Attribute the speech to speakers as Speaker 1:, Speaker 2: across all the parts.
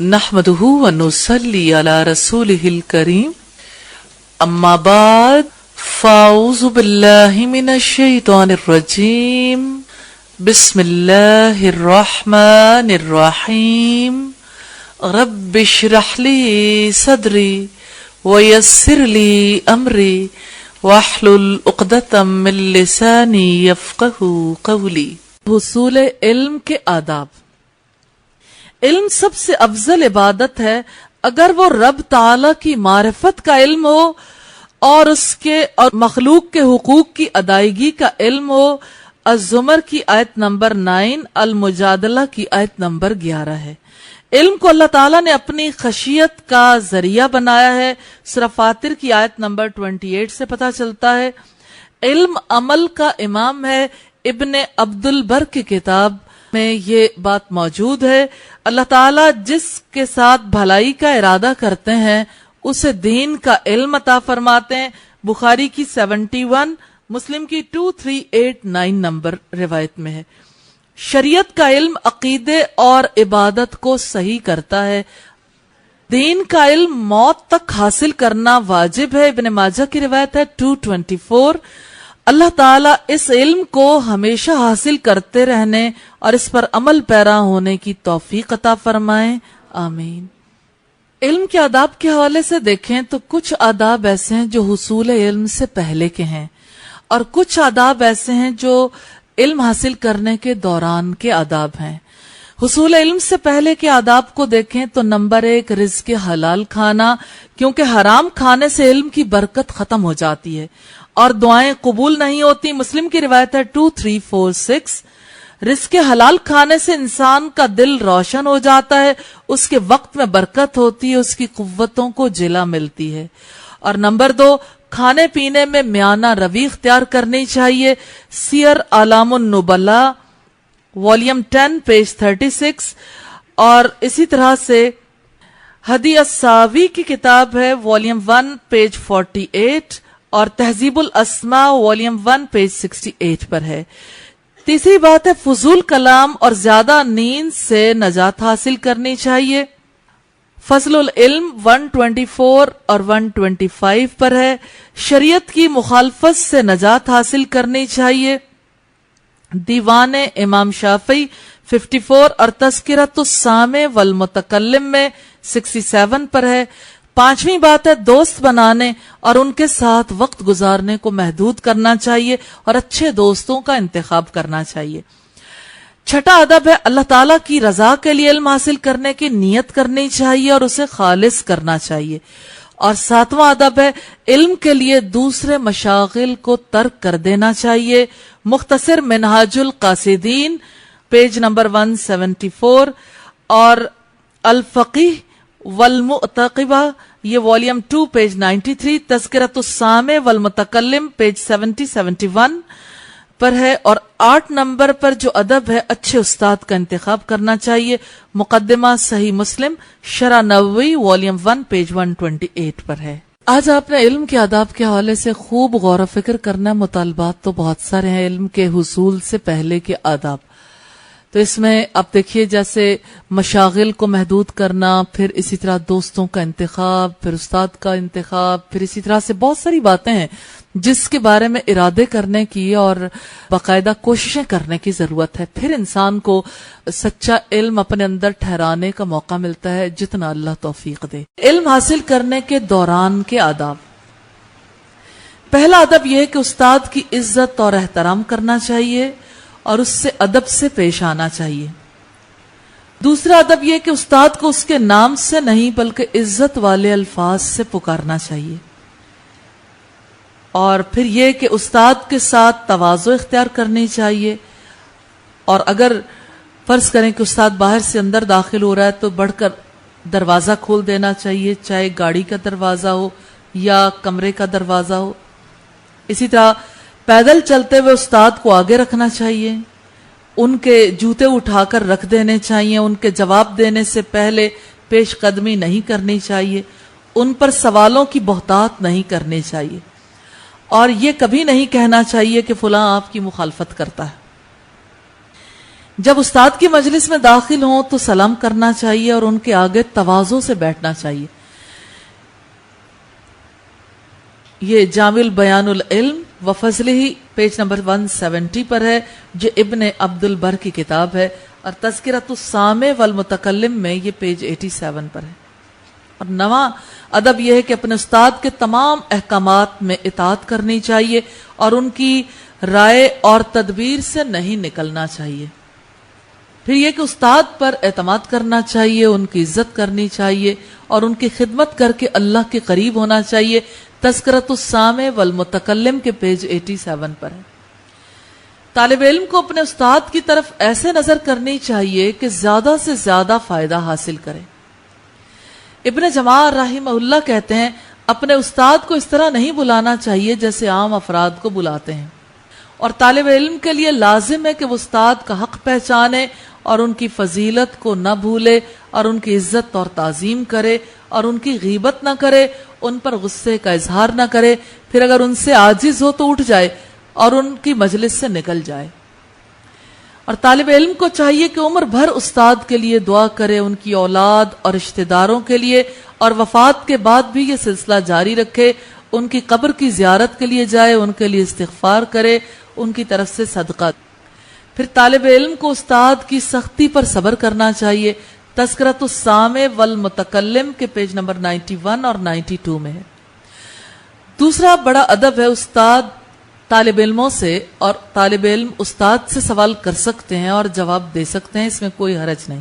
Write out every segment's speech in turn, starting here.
Speaker 1: نحمدہ ونصلی علی رسولہ الکریم اما بعد فاعوذ باللہ من الشیطان الرجیم بسم اللہ الرحمن الرحیم رب اشرح لی صدری ویسر لی امری واحلل عقدۃ من لسانی یفقہوا قولی۔ حصول علم کے آداب۔ علم سب سے افضل عبادت ہے۔ اگر وہ رب تعالی کی معرفت کا علم ہو اور اس کے اور مخلوق کے حقوق کی ادائیگی کا علم ہو۔ الزمر کی آیت نمبر 9، المجادلہ کی آیت نمبر 11 ہے۔ علم کو اللہ تعالیٰ نے اپنی خشیت کا ذریعہ بنایا ہے۔ سورہ فاطر کی آیت نمبر 28 سے پتہ چلتا ہے۔ علم عمل کا امام ہے۔ ابن عبد البر کی کتاب میں یہ بات موجود ہے۔ اللہ تعالیٰ جس کے ساتھ بھلائی کا ارادہ کرتے ہیں اسے دین کا علم عطا فرماتے ہیں۔ بخاری کی 71، مسلم کی 2389 نمبر روایت میں ہے۔ شریعت کا علم عقیدے اور عبادت کو صحیح کرتا ہے۔ دین کا علم موت تک حاصل کرنا واجب ہے۔ ابن ماجہ کی روایت ہے 224۔ اللہ تعالیٰ اس علم کو ہمیشہ حاصل کرتے رہنے اور اس پر عمل پیرا ہونے کی توفیق عطا فرمائے، آمین۔ علم کے آداب کے حوالے سے دیکھیں تو کچھ آداب ایسے ہیں جو حصول علم سے پہلے کے ہیں، اور کچھ آداب ایسے ہیں جو علم حاصل کرنے کے دوران کے آداب ہیں۔ حصول علم سے پہلے کے آداب کو دیکھیں تو نمبر 1، رزق حلال کھانا، کیونکہ حرام کھانے سے علم کی برکت ختم ہو جاتی ہے اور دعائیں قبول نہیں ہوتی۔ مسلم کی روایت ہے 2346۔ رزق حلال کھانے سے انسان کا دل روشن ہو جاتا ہے، اس کے وقت میں برکت ہوتی ہے، اس کی قوتوں کو جلا ملتی ہے۔ اور نمبر 2، کھانے پینے میں میانہ روی اختیار کرنی چاہیے۔ سیر اعلام النبلاء والیوم 10 پیج 36، اور اسی طرح سے ہدی الساوی کی کتاب ہے والیوم 1 پیج 48، اور تہذیب الاسماء والیوم 1 پیج 68 پر ہے۔ تیسری بات ہے فضول کلام اور زیادہ نیند سے نجات حاصل کرنی چاہیے۔ فضل العلم 124 اور 125 پر ہے۔ شریعت کی مخالفت سے نجات حاصل کرنی چاہیے۔ دیوان امام شافعی 54 اور تذکرۃ السامع والمتکلم میں 67 پر ہے۔ پانچویں بات ہے دوست بنانے اور ان کے ساتھ وقت گزارنے کو محدود کرنا چاہیے اور اچھے دوستوں کا انتخاب کرنا چاہیے۔ چھٹا ادب ہے اللہ تعالیٰ کی رضا کے لیے علم حاصل کرنے کی نیت کرنی چاہیے اور اسے خالص کرنا چاہیے۔ اور ساتواں ادب ہے علم کے لیے دوسرے مشاغل کو ترک کر دینا چاہیے۔ مختصر منہاج القاصدین پیج نمبر 174 اور الفقیہ والمعتقبہ یہ والیوم 2 پیج 93، تذکرۃ السامع والمتکلم پیج 70-71 پر ہے۔ اور 8 نمبر پر جو ادب ہے اچھے استاد کا انتخاب کرنا چاہیے۔ مقدمہ صحیح مسلم شرح نووی والیوم 1 پیج 128 پر ہے۔ آج آپ نے علم کے آداب کے حوالے سے خوب غور و فکر کرنا۔ مطالبات تو بہت سارے ہیں علم کے حصول سے پہلے کے آداب، تو اس میں آپ دیکھیے جیسے مشاغل کو محدود کرنا، پھر اسی طرح دوستوں کا انتخاب، پھر استاد کا انتخاب، پھر اسی طرح سے بہت ساری باتیں ہیں جس کے بارے میں ارادے کرنے کی اور باقاعدہ کوششیں کرنے کی ضرورت ہے۔ پھر انسان کو سچا علم اپنے اندر ٹھہرانے کا موقع ملتا ہے جتنا اللہ توفیق دے۔ علم حاصل کرنے کے دوران کے آداب۔ پہلا ادب یہ ہے کہ استاد کی عزت اور احترام کرنا چاہیے اور اس سے ادب سے پیش آنا چاہیے۔ دوسرا ادب یہ کہ استاد کو اس کے نام سے نہیں بلکہ عزت والے الفاظ سے پکارنا چاہیے۔ اور پھر یہ کہ استاد کے ساتھ تواضع اختیار کرنی چاہیے، اور اگر فرض کریں کہ استاد باہر سے اندر داخل ہو رہا ہے تو بڑھ کر دروازہ کھول دینا چاہیے، چاہے گاڑی کا دروازہ ہو یا کمرے کا دروازہ ہو۔ اسی طرح پیدل چلتے ہوئے استاد کو آگے رکھنا چاہیے، ان کے جوتے اٹھا کر رکھ دینے چاہیے، ان کے جواب دینے سے پہلے پیش قدمی نہیں کرنی چاہیے، ان پر سوالوں کی بہتات نہیں کرنی چاہیے، اور یہ کبھی نہیں کہنا چاہیے کہ فلاں آپ کی مخالفت کرتا ہے۔ جب استاد کی مجلس میں داخل ہوں تو سلام کرنا چاہیے اور ان کے آگے تواضع سے بیٹھنا چاہیے. یہ جامع البیان العلم وفضلہ پیج نمبر 170 پر ہے، جو ابن عبد البر کی کتاب ہے، اور تذکرۃ السامع والمتکلم میں یہ پیج 87 پر ہے. اور نواں ادب یہ ہے کہ اپنے استاد کے تمام احکامات میں اطاعت کرنی چاہیے اور ان کی رائے اور تدبیر سے نہیں نکلنا چاہیے. پھر یہ کہ استاد پر اعتماد کرنا چاہیے، ان کی عزت کرنی چاہیے اور ان کی خدمت کر کے اللہ کے قریب ہونا چاہیے. تذکرۃ السامع والمتکلم کے پیج 87 پر ہے. طالب علم کو اپنے استاد کی طرف ایسے نظر کرنی چاہیے کہ زیادہ سے زیادہ فائدہ حاصل کرے. ابن جماع رحمہ اللہ کہتے ہیں اپنے استاد کو اس طرح نہیں بلانا چاہیے جیسے عام افراد کو بلاتے ہیں، اور طالب علم کے لیے لازم ہے کہ وہ استاد کا حق پہچانے اور ان کی فضیلت کو نہ بھولے اور ان کی عزت اور تعظیم کرے اور ان کی غیبت نہ کرے، ان پر غصے کا اظہار نہ کرے. پھر اگر ان سے عاجز ہو تو اٹھ جائے اور ان کی مجلس سے نکل جائے. اور طالب علم کو چاہیے کہ عمر بھر استاد کے لیے دعا کرے، ان کی اولاد اور رشتہ داروں کے لیے، اور وفات کے بعد بھی یہ سلسلہ جاری رکھے. ان کی قبر کی زیارت کے لیے جائے، ان کے لیے استغفار کرے، ان کی طرف سے صدقہ. پھر طالب علم کو استاد کی سختی پر صبر کرنا چاہیے. تذکرۃ السامع والمتکلم کے پیج نمبر 91 اور 92 میں ہے. دوسرا بڑا ادب ہے استاد طالب علموں سے، اور طالب علم استاد سے سوال کر سکتے ہیں اور جواب دے سکتے ہیں، اس میں کوئی حرج نہیں.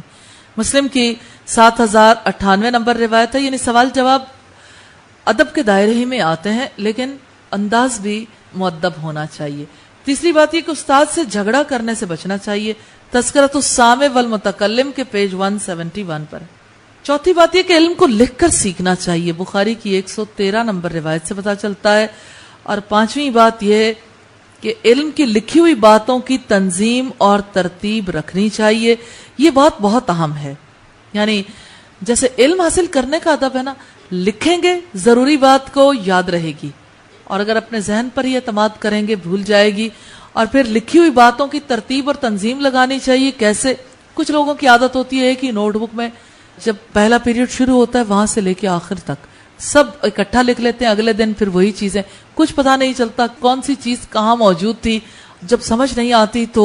Speaker 1: مسلم کی 7098 نمبر روایت ہے. یعنی سوال جواب ادب کے دائرے ہی میں آتے ہیں، لیکن انداز بھی مؤدب ہونا چاہیے. تیسری بات یہ کہ استاد سے جھگڑا کرنے سے بچنا چاہیے. تذکرۃ السامع والمتکلم کے پیج 171 پر. چوتھی بات یہ کہ علم کو لکھ کر سیکھنا چاہیے. بخاری کی 113 نمبر روایت سے پتہ چلتا ہے. اور پانچویں بات یہ ہے کہ علم کی لکھی ہوئی باتوں کی تنظیم اور ترتیب رکھنی چاہیے. یہ بات بہت اہم ہے. یعنی جیسے علم حاصل کرنے کا ادب ہے نا، لکھیں گے ضروری بات کو یاد رہے گی، اور اگر اپنے ذہن پر ہی اعتماد کریں گے بھول جائے گی. اور پھر لکھی ہوئی باتوں کی ترتیب اور تنظیم لگانی چاہیے. کیسے؟ کچھ لوگوں کی عادت ہوتی ہے کہ نوٹ بک میں جب پہلا پیریڈ شروع ہوتا ہے وہاں سے لے کے آخر تک سب اکٹھا لکھ لیتے ہیں، اگلے دن پھر وہی چیزیں، کچھ پتہ نہیں چلتا کون سی چیز کہاں موجود تھی. جب سمجھ نہیں آتی تو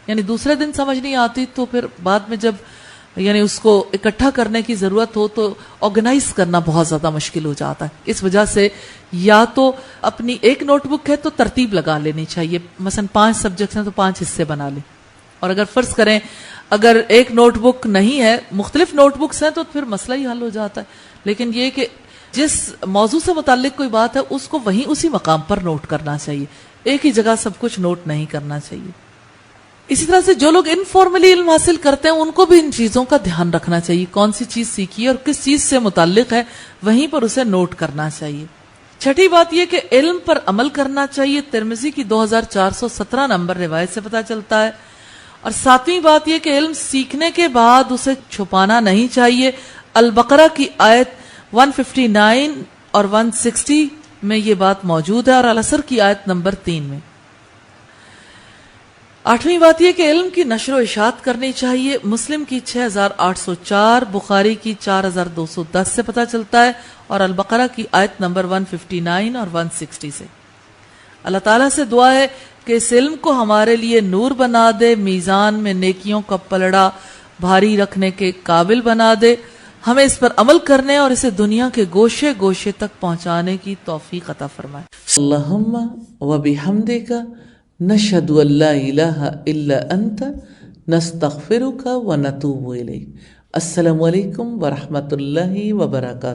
Speaker 1: یعنی دوسرے دن سمجھ نہیں آتی تو پھر بعد میں جب یعنی اس کو اکٹھا کرنے کی ضرورت ہو تو آرگنائز کرنا بہت زیادہ مشکل ہو جاتا ہے. اس وجہ سے یا تو اپنی ایک نوٹ بک ہے تو ترتیب لگا لینی چاہیے. مثلا 5 سبجیکٹس ہیں تو 5 حصے بنا لیں. اور اگر فرض کریں اگر ایک نوٹ بک نہیں ہے، مختلف نوٹ بکس ہیں، تو پھر مسئلہ ہی حل ہو جاتا ہے. لیکن یہ کہ جس موضوع سے متعلق کوئی بات ہے اس کو وہیں اسی مقام پر نوٹ کرنا چاہیے، ایک ہی جگہ سب کچھ نوٹ نہیں کرنا چاہیے. اسی طرح سے جو لوگ انفارملی علم حاصل کرتے ہیں ان کو بھی ان چیزوں کا دھیان رکھنا چاہیے. کون سی چیز سیکھی ہے اور کس چیز سے متعلق ہے وہیں پر اسے نوٹ کرنا چاہیے. چھٹی بات یہ کہ علم پر عمل کرنا چاہیے. ترمذی کی 2417 نمبر روایت سے پتہ چلتا ہے. اور ساتویں بات یہ کہ علم سیکھنے کے بعد اسے چھپانا نہیں چاہیے. البقرہ کی آیت 159 اور 160 میں یہ بات موجود ہے، اور العصر کی آیت نمبر 3 میں. آٹھویں بات یہ کہ علم کی نشر و اشاعت کرنی چاہیے. مسلم کی 6804، بخاری کی 4210 سے پتہ چلتا ہے، اور البقرہ کی آیت نمبر 159 اور 160 سے. اللہ تعالیٰ سے دعا ہے کہ اس علم کو ہمارے لیے نور بنا دے، میزان میں نیکیوں کا پلڑا بھاری رکھنے کے قابل بنا دے. ہمیں اس پر عمل کرنے اور اسے دنیا کے گوشے گوشے تک پہنچانے کی توفیق عطا فرمائے. اللہم و بحمدک نشہد ان لا الہ الا انت نستغفرک و نتوب الیک. السلام علیکم ورحمۃ اللہ وبرکاتہ.